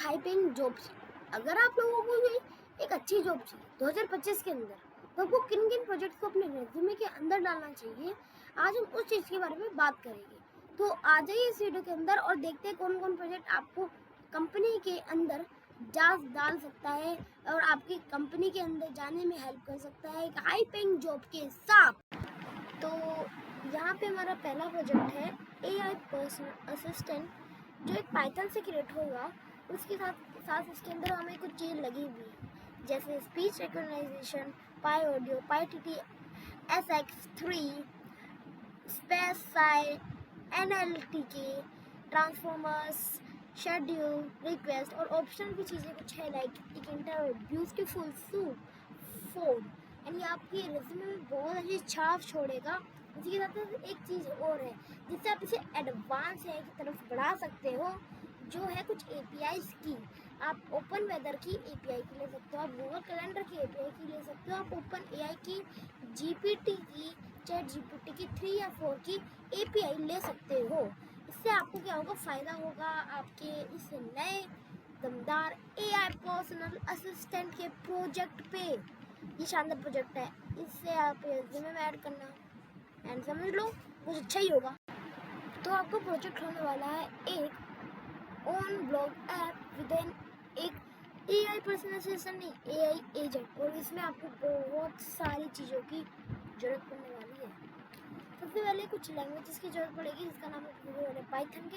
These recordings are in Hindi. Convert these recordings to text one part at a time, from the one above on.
हाई पेइंग जॉब चाहिए। अगर आप लोगों को ये एक अच्छी जॉब चाहिए 2025 के अंदर, तो आपको किन किन प्रोजेक्ट्स को अपने रेज्यूमे के अंदर डालना चाहिए, आज हम उस चीज़ के बारे में बात करेंगे। तो आ जाइए इस वीडियो के अंदर और देखते हैं कौन कौन प्रोजेक्ट आपको कंपनी के अंदर डाल सकता है और आपकी कंपनी के अंदर जाने में हेल्प कर सकता है एक हाई पेइंग जॉब के साथ। तो यहाँ पे हमारा पहला प्रोजेक्ट है AI पर्सनल असिस्टेंट, जो एक पाइथन से क्रिएट होगा। उसके साथ साथ इसके अंदर हमें कुछ चीज़ लगी हुई है, जैसे speech recognition, PyAudio, py t SX3, space side, NLTK, transformers, schedule, request और ऑप्शनल भी चीज़ें कुछ है, लाइक एक इंटर ब्यूटीफुल सूट फोन, यानी आपकी रिज्यूमे में बहुत अच्छी छाप छोड़ेगा। इसी के साथ साथ एक चीज़ और है जिससे आप इसे एडवांस है की तरफ बढ़ा सकते हो, जो है कुछ APIs की। आप ओपन वेदर की API की ले सकते हो, आप गूगल कैलेंडर की API की ले सकते हो, आप ओपन AI की, GPT की, चैट GPT की 3 या 4 की API ले सकते हो। इससे आपको क्या होगा, फ़ायदा होगा आपके इस नए दमदार AI पर्सनल असिस्टेंट के प्रोजेक्ट पे। ये शानदार प्रोजेक्ट है, इससे आप रिज्यूमे में ऐड करना एंड समझ लो कुछ अच्छा ही होगा। तो आपका प्रोजेक्ट होने वाला है एक on blog app with in एक AI पर्सनल असिस्टेंट, नहीं AI एजेंट, और इसमें आपको बहुत सारी चीज़ों की ज़रूरत पड़ने वाली है। सबसे पहले कुछ लैंग्वेजेस की ज़रूरत पड़ेगी, जिसका नाम है पाइथन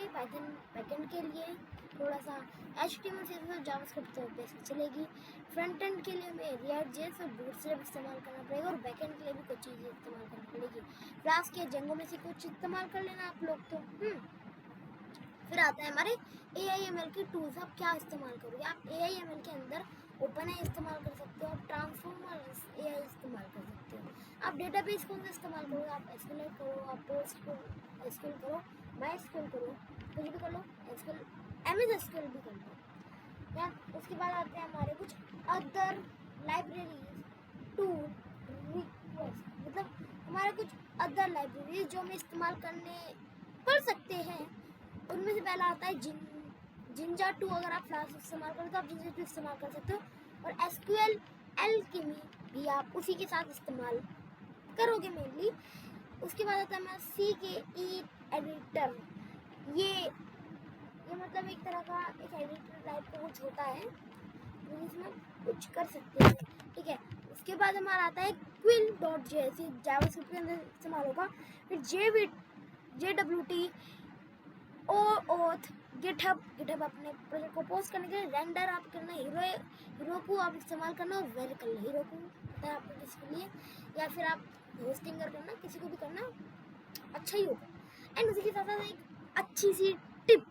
बैकएंड के लिए थोड़ा सा HTML CSS जावास्क्रिप्ट तो बेसिक चलेगी। फ्रंट एंड के लिए हमें React.js और बूटस्ट्रैप इस्तेमाल करना पड़ेगा, और बैकएंड के लिए भी कुछ चीज़ें इस्तेमाल करनी पड़ेगी। फ्लास्क या जेंगो में से कुछ इस्तेमाल कर लेना आप लोग तो। फिर आता है हमारे AIML के टूल्स। आप क्या इस्तेमाल करोगे, आप AIML के अंदर OpenAI इस्तेमाल कर सकते हो, आप ट्रांसफॉर्मर्स AI इस्तेमाल कर सकते हो, आप डेटाबेस कौन सा इस्तेमाल करोगे, आप SQL करो, आप PostgreSQL करो, MySQL करो, कुछ भी कर लो, SQL MS SQL भी कर लो। या उसके बाद आते हैं हमारे कुछ अदर लाइब्रेरीज टूल रिक्वेस्ट, मतलब हमारे कुछ अदर लाइब्रेरीज जो हम इस्तेमाल करने कर सकते हैं। उनमें से पहला आता है जिंजा 2। अगर आप फ्लास्क इस्तेमाल करो तो आप जिंजा 2 इस्तेमाल कर सकते हो, और SQL Alchemy भी आप उसी के साथ इस्तेमाल करोगे मेनली। उसके बाद आता है हमारा CKE एडिटर। ये मतलब एक तरह का एक एडिटर टाइप का कुछ होता है जिसमें कुछ कर सकते हैं, ठीक है। उसके बाद हमारा आता है quill.js, जावास्क्रिप्ट के अंदर इस्तेमाल होगा। फिर JWT OAuth, गिटहब अपने प्रोजेक्ट को पोस्ट करने के लिए, रेंडर आप करना, हीरो को आप इस्तेमाल करना, और वेरिकल हीरो को पता है आपको किसके लिए, या फिर आप होस्टिंग करना, किसी को भी करना अच्छा ही होगा। एंड उसी के साथ साथ एक अच्छी सी टिप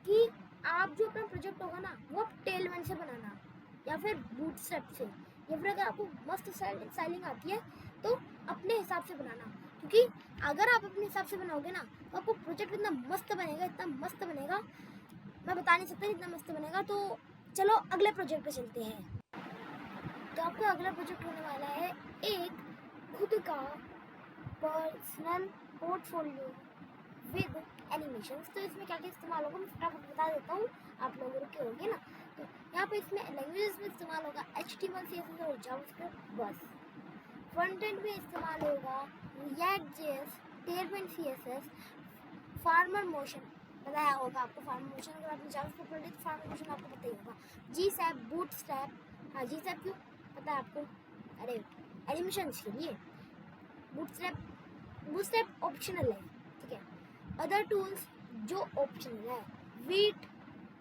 कि आप जो अपना प्रोजेक्ट होगा ना, वो आप टेलमेंट से बनाना या फिर बूटस्ट्रैप से, या फिर अगर आपको मस्त स्टाइलिंग आती है तो अपने हिसाब से बनाना, क्योंकि अगर आप अपने हिसाब से बनाओगे ना तो आपको प्रोजेक्ट इतना मस्त बनेगा, मैं बता नहीं सकता इतना मस्त बनेगा। तो चलो अगले प्रोजेक्ट पे चलते हैं। तो आपका अगला प्रोजेक्ट होने वाला है एक खुद का पर्सनल पोर्टफोलियो विद एनिमेशंस। तो इसमें क्या क्या इस्तेमाल होगा मैं फटाफट बता देता हूँ, आप लोग रुके होंगे ना। तो यहाँ पे इसमें लैंग्वेजेस में इस्तेमाल होगा HTML CSS और जावास्क्रिप्ट बस। फ्रंट एंड में इस्तेमाल होगा React.js, Tailwind CSS, farmer motion बताया होगा आपको। फार्मर मोशन अगर आपने जावास्क्रिप्ट पढ़ी तो फार्मर मोशन आपको पता ही होगा। GSAP, बूटस्ट्रैप, हाँ GSAP क्यों पता है आपको, अरे एनिमेशंस के लिए। बूटस्ट्रैप ऑप्शनल है, ठीक है। अदर टूल्स जो ऑप्शनल है, वीट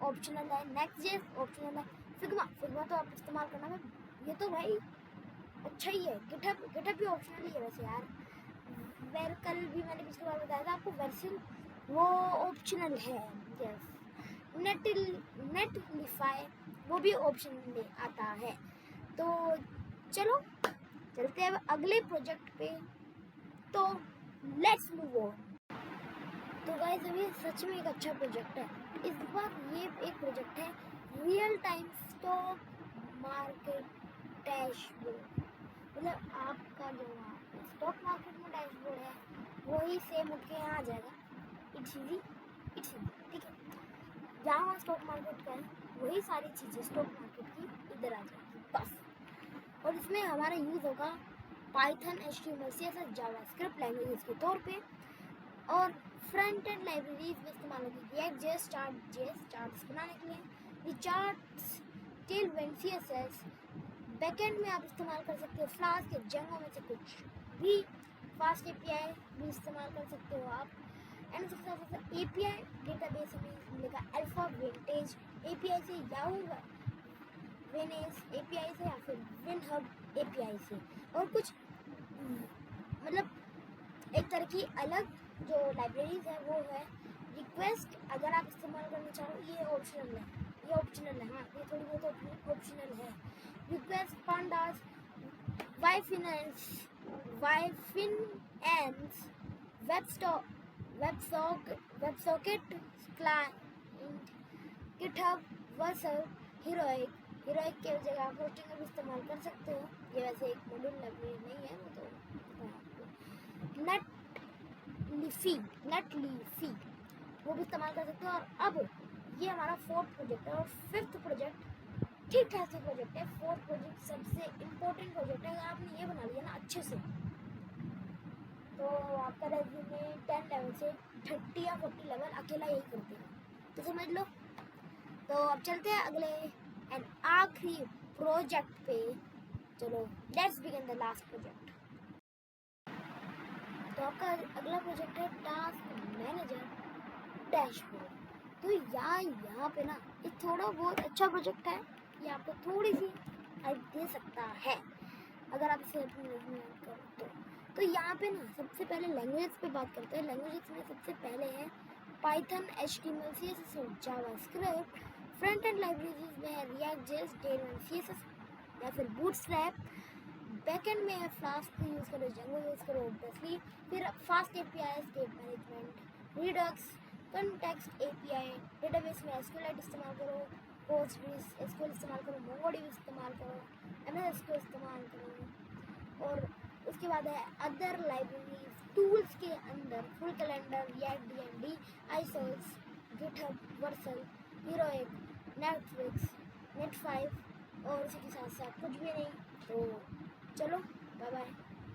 ऑप्शनल है, नेक्स्ट.js ऑप्शनल है, फिग्मा तो आप इस्तेमाल करना है, ये तो भाई अच्छा ही है। गिटहब भी ऑप्शनल ही है वैसे यार। वेरिकल भी मैंने पिछली बार बताया था आपको, वर्सिल वो ऑप्शनल है, यस। नेटलिफाई वो भी ऑप्शन में आता है। तो चलो चलते हैं अगले प्रोजेक्ट पे। तो लेट्स मूव ऑन। तो गाइस अभी सच में एक अच्छा प्रोजेक्ट है। इस बार ये एक प्रोजेक्ट है real time stock market dashboard, मतलब आपका जो स्टॉक मार्केट में डैशबोर्ड है वही सेम उठ के यहाँ आ जाएगा। इट्स इजी, ठीक है। जहाँ स्टॉक मार्केट का है वही सारी चीज़ें स्टॉक मार्केट की इधर आ जाएगी बस। और इसमें हमारा यूज़ होगा Python, HTML, CSS, JavaScript languages के तौर पे, और फ्रंट एंड लाइब्रेरीज में इस्तेमाल होगी रिएक्ट जेएस, चार्ट्स बनाने के लिए, चार्ट्स, टेलविंड, CSS। बैकएंड में आप इस्तेमाल कर सकते हो फ्लास्क या जेंगो में से कुछ भी, फास्ट API भी इस्तेमाल कर सकते हो आप। एंड सबसे ज़्यादा API डेटाबेस हमें मिलेगा अल्फा विंटेज API से, याहू वेनेस API से, या फिर विनहब API से, और कुछ मतलब एक तरह की अलग जो लाइब्रेरीज है वो है रिक्वेस्ट। अगर आप इस्तेमाल करना चाहो ये ऑप्शनल है, हाँ ये थोड़ी बहुत ऑप्शनल है। Request, pandas, yfinance, websocket, client, GitHub, Vercel, Heroku के जगह आप होस्टिंग में भी इस्तेमाल कर सकते हो। ये वैसे एक मॉड्यूल लाइब्रेरी नहीं है, वो तो नेटलीफी वो भी इस्तेमाल कर सकते हो। और अब ये हमारा 4th प्रोजेक्ट है, और 5th प्रोजेक्ट ठीक ठाक से प्रोजेक्ट है। 4th प्रोजेक्ट सबसे इम्पोर्टेंट प्रोजेक्ट है। अगर आपने ये बना लिया ना अच्छे से, तो आपका रेज्यूमे 10 लेवल से 30 या 40 लेवल अकेला यही कर देगा, तो समझ लो। तो अब चलते हैं अगले एंड आखिरी प्रोजेक्ट पे। चलो let's begin the last project. तो आपका अगला प्रोजेक्ट है टास्क मैनेजर डैशबोर्ड। तो यहाँ पे ना ये थोड़ा बहुत अच्छा प्रोजेक्ट है, ये आपको थोड़ी सी हेल्प दे सकता है अगर आप इसे अपनी लाइफ में ऐड करो तो यहाँ पे ना सबसे पहले लैंग्वेज पे बात करते हैं। लैंग्वेजेस में सबसे पहले है पाइथन, HTML, CSS और जावास्क्रिप्ट। फ्रंट एंड लाइब्रेरीज में है रिएक्ट जेएस, टेलविंड, CSS या फिर बूटस्ट्रैप। बैकएंड में है फ्लास्क यूज़ करो, जेंगो यूज़ करो ऑब्वियसली। फिर fast API, state management, Redux, context API। Database में SQLite इस्तेमाल करो, PostgreSQL इस्तेमाल करो, MongoDB इस्तेमाल करो, MS SQL इस्तेमाल करो। और उसके बाद है अदर लाइब्रेरीज टूल्स के अंदर full calendar, React DMD, iSource, GitHub, Vercel, Heroku, Netflix, नेट5 और उसी के साथ साथ कुछ भी नहीं। तो चलो बाय बाय।